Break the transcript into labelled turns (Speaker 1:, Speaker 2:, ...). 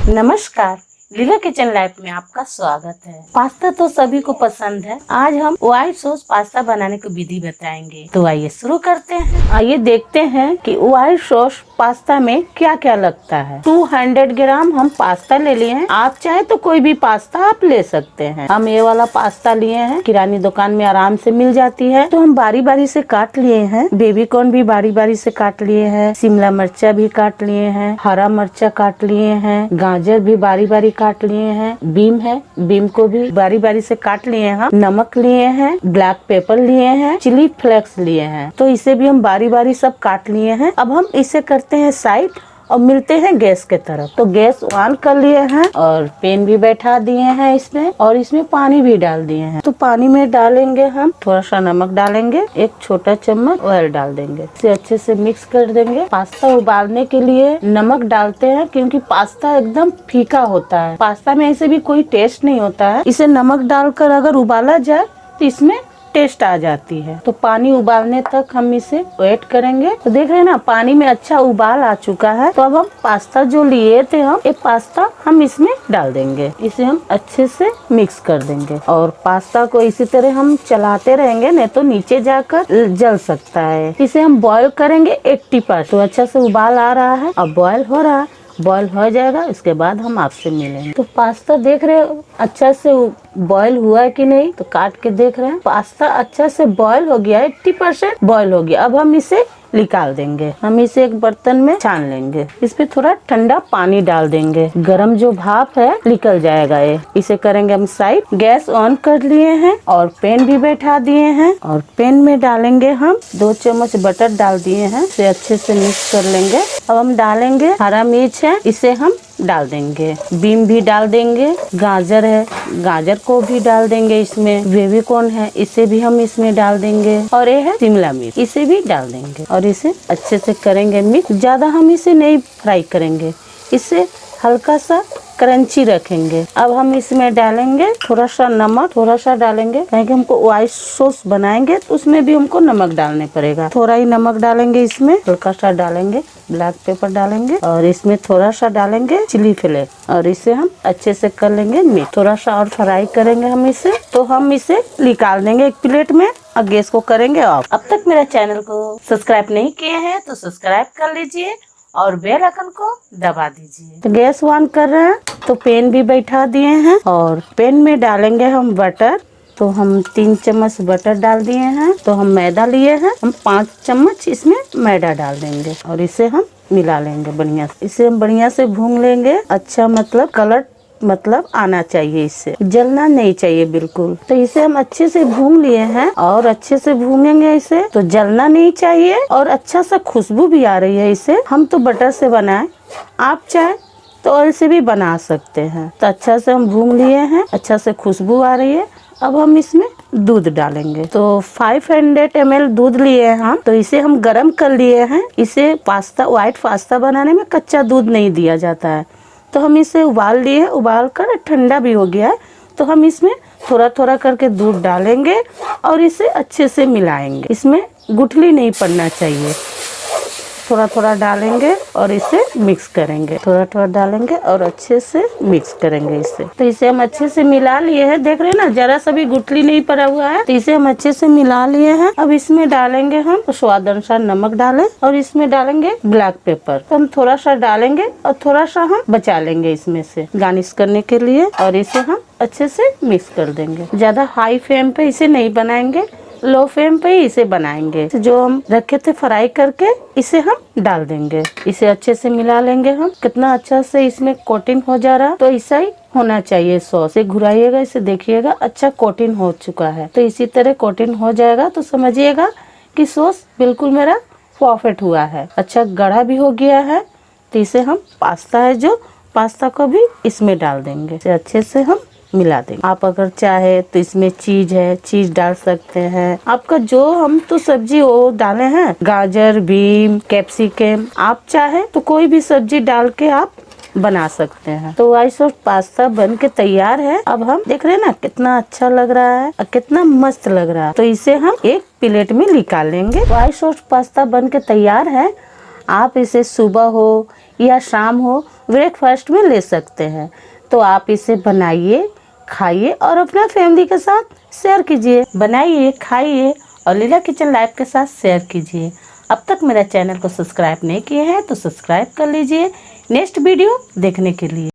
Speaker 1: नमस्कार, लीला kitchen life में आपका स्वागत है। पास्ता तो सभी को पसंद है। आज हम व्हाइट सॉस पास्ता बनाने की विधि बताएंगे। तो आइए शुरू करते हैं। आइए देखते हैं कि व्हाइट सॉस पास्ता में क्या क्या लगता है। 200 ग्राम हम पास्ता ले लिए हैं। आप चाहे तो कोई भी पास्ता आप ले सकते हैं। हम ये वाला पास्ता लिए हैं, किरानी दुकान में आराम से मिल जाती है। तो हम बारी बारी से काट लिए हैं। बेबी कॉर्न भी बारी बारी से काट लिए हैं। शिमला मिर्चा भी काट लिए हैं। हरा मिर्चा काट लिए हैं। गाजर भी बारी बारी काट लिए हैं। बीम है, बीम को भी बारी बारी से काट लिए हैं। नमक लिए हैं, ब्लैक पेपर लिए हैं, चिली फ्लेक्स लिए हैं। तो इसे भी हम बारी बारी सब काट लिए हैं। अब हम इसे करते हैं साइड और मिलते हैं गैस के तरफ। तो गैस ऑन कर लिए हैं और पैन भी बैठा दिए हैं इसमें, और इसमें पानी भी डाल दिए हैं। तो पानी में डालेंगे हम थोड़ा सा नमक डालेंगे, एक छोटा चम्मच ऑयल डाल देंगे। इसे अच्छे से मिक्स कर देंगे। पास्ता उबालने के लिए नमक डालते हैं क्योंकि पास्ता एकदम फीका होता है। पास्ता में ऐसे भी कोई टेस्ट नहीं होता है। इसे नमक डालकर अगर उबाला जाए तो इसमें टेस्ट आ जाती है। तो पानी उबालने तक हम इसे वेट करेंगे। तो देख रहे हैं ना, पानी में अच्छा उबाल आ चुका है। तो अब हम पास्ता जो लिए थे ये पास्ता हम इसमें डाल देंगे। इसे हम अच्छे से मिक्स कर देंगे और पास्ता को इसी तरह हम चलाते रहेंगे, नहीं तो नीचे जाकर जल सकता है। इसे हम बॉईल करेंगे 80%। तो अच्छा से उबाल आ रहा है, अब बॉईल हो रहा है। बॉईल हो जाएगा, इसके बाद हम आपसे मिलेंगे। तो पास्ता देख रहे हो अच्छा से बॉईल हुआ है कि नहीं। तो काट के देख रहे हैं पास्ता अच्छा से बॉईल हो गया है, 80% बॉईल हो गया। अब हम इसे निकाल देंगे। हम इसे एक बर्तन में छान लेंगे। इस पे थोड़ा ठंडा पानी डाल देंगे, गरम जो भाप है निकल जाएगा ये। इसे करेंगे हम साइड। गैस ऑन कर लिए हैं और पैन भी बैठा दिए हैं, और पैन में डालेंगे हम 2 चम्मच बटर डाल दिए हैं। इसे अच्छे से मिक्स कर लेंगे। अब हम डालेंगे हरा मिर्च है, इसे हम डाल देंगे। बीम भी डाल देंगे। गाजर है, गाजर को भी डाल देंगे इसमें। बेबी कॉर्न है, इसे भी हम इसमें डाल देंगे। और ये है शिमला मिर्च, इसे भी डाल देंगे और इसे अच्छे से करेंगे मिक्स। ज्यादा हम इसे नहीं फ्राई करेंगे, इसे हल्का सा क्रंची रखेंगे। अब हम इसमें डालेंगे थोड़ा सा नमक, थोड़ा सा डालेंगे क्योंकि हमको व्हाइट सॉस बनाएंगे तो उसमें भी हमको नमक डालने पड़ेगा। थोड़ा ही नमक डालेंगे इसमें, हल्का सा डालेंगे ब्लैक पेपर डालेंगे, और इसमें थोड़ा सा डालेंगे चिली फ्लेक्स, और इसे हम अच्छे से कर लेंगे मिक्स। थोड़ा सा और फ्राई करेंगे हम इसे। तो हम इसे निकाल देंगे एक प्लेट में और गैस को करेंगे ऑफ। अब तक मेरा चैनल को सब्सक्राइब नहीं किए हैं तो सब्सक्राइब कर लीजिए और बेल आइकन को दबा दीजिए। तो गैस ऑन कर रहे हैं, तो पैन भी बैठा दिए हैं और पैन में डालेंगे हम बटर। तो हम 3 चम्मच बटर डाल दिए हैं। तो हम मैदा लिए हैं, हम 5 चम्मच इसमें मैदा डाल देंगे और इसे हम मिला लेंगे बढ़िया से। इसे हम बढ़िया से भून लेंगे। अच्छा मतलब कलर आना चाहिए, इससे जलना नहीं चाहिए बिल्कुल। तो इसे हम अच्छे से भून लिए हैं और अच्छे से भूनेंगे इसे, तो जलना नहीं चाहिए और अच्छा सा खुशबू भी आ रही है इसे। हम तो बटर से बनाए, आप चाहे तो ऑयल से भी बना सकते हैं। तो अच्छा से हम भून लिए हैं, अच्छा से खुशबू आ रही है। अब हम इसमें दूध डालेंगे। तो 500 ml दूध लिए हैं हम। तो इसे हम गरम कर लिए हैं। इसे पास्ता, व्हाइट पास्ता बनाने में कच्चा दूध नहीं दिया जाता है। तो हम इसे उबाल लिए, उबाल कर ठंडा भी हो गया है। तो हम इसमें थोड़ा थोड़ा करके दूध डालेंगे और इसे अच्छे से मिलाएंगे। इसमें गुठली नहीं पड़ना चाहिए। थोड़ा थोड़ा डालेंगे और इसे मिक्स करेंगे। थोड़ा थोड़ा डालेंगे और अच्छे से मिक्स करेंगे इसे। तो इसे हम अच्छे से मिला लिए हैं। देख रहे हैं ना, जरा सा भी गुठली नहीं पड़ा हुआ है। तो इसे हम अच्छे से मिला लिए हैं। अब इसमें डालेंगे हम स्वाद अनुसार नमक डालें, और इसमें डालेंगे ब्लैक पेपर। तो हम थोड़ा सा डालेंगे और थोड़ा सा हम बचा लेंगे इसमें से गार्निश करने के लिए, और इसे हम अच्छे से मिक्स कर देंगे। ज्यादा हाई फ्लेम पे इसे नहीं बनाएंगे, लो फ्लेम पे ही इसे बनाएंगे। जो हम रखे थे फ्राई करके, इसे हम डाल देंगे। इसे अच्छे से मिला लेंगे हम। कितना अच्छा से इसमें कोटिंग हो जा रहा, तो ऐसा ही होना चाहिए सॉस। से घुराइएगा, इसे देखिएगा अच्छा कोटिंग हो चुका है। तो इसी तरह कोटिंग हो जाएगा तो समझिएगा कि सॉस बिल्कुल मेरा परफेक्ट हुआ है, अच्छा गाढ़ा भी हो गया है। तो इसे हम पास्ता है जो पास्ता को भी इसमें डाल देंगे। इसे अच्छे से हम मिला देंगे। आप अगर चाहे तो इसमें चीज है, चीज डाल सकते हैं। आपका जो, हम तो सब्जी वो डाले हैं, गाजर, बीम, कैप्सिकम। आप चाहे तो कोई भी सब्जी डाल के आप बना सकते हैं। तो व्हाइट सॉस पास्ता बन के तैयार है। अब हम देख रहे हैं ना कितना अच्छा लग रहा है और कितना मस्त लग रहा है। तो इसे हम एक प्लेट में निकाल लेंगे। व्हाइट सॉस पास्ता बन के तैयार है। आप इसे सुबह हो या शाम हो ब्रेकफास्ट में ले सकते हैं। तो आप इसे बनाइए, खाइए और अपना फैमिली के साथ शेयर कीजिए। बनाइए, खाइए और लीला किचन लाइव के साथ शेयर कीजिए। अब तक मेरा चैनल को सब्सक्राइब नहीं किए हैं तो सब्सक्राइब कर लीजिए नेक्स्ट वीडियो देखने के लिए।